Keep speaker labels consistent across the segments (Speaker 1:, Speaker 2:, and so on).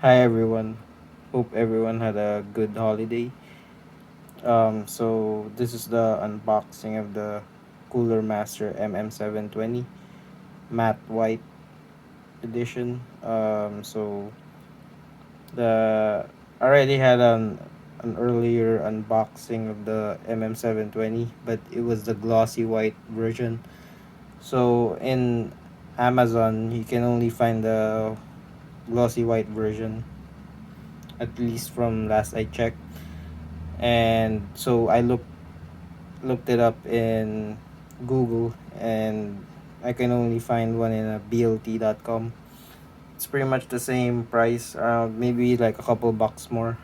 Speaker 1: Hi everyone. Hope everyone had a good holiday. So this is the unboxing of the CoolerMaster MM720 matte white edition. The I already had an earlier unboxing of the MM720, but it was the glossy white version. So in Amazon, you can only find the glossy white version, at least from last I checked. And so I looked it up in Google, and I can only find one in a BLT.com. It's pretty much the same price, maybe like a couple bucks more.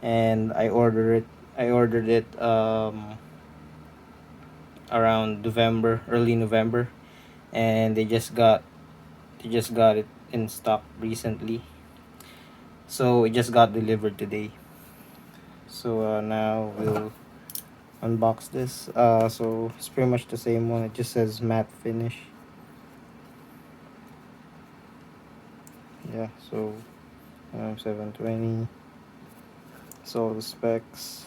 Speaker 1: And I ordered it around November, early November, and they just got it in stock recently. So it just got delivered today. So now we'll unbox this. So it's pretty much the same one. It just says matte finish. Yeah, so 720. So the specs.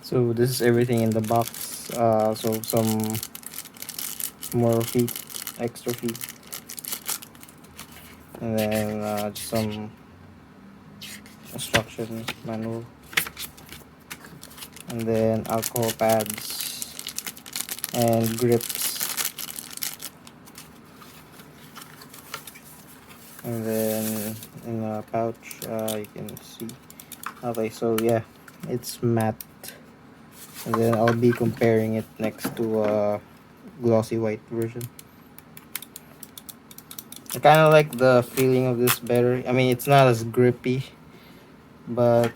Speaker 1: So this is everything in the box. So some more feet, extra feet, and then just some instruction manual, and then alcohol pads and grips, and then in a pouch you can see. Okay, so yeah, it's matte, and then I'll be comparing it next to a glossy white version. I kind of like the feeling of this better. I mean, it's not as grippy, but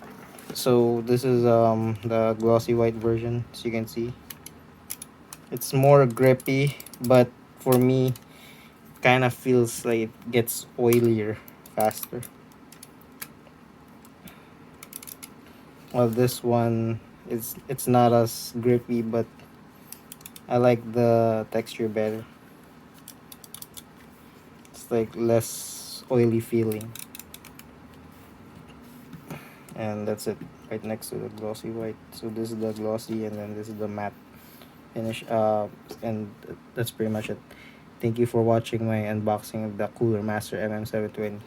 Speaker 1: so this is the glossy white version, as you can see. It's more grippy, but for me, kind of feels like it gets oilier faster. Well, this one it's not as grippy, but I like the texture better. It's like less oily feeling. And that's it, right next to the glossy white. So this is the glossy, and then this is the matte finish. And that's pretty much it. Thank you for watching my unboxing of the CoolerMaster MM720.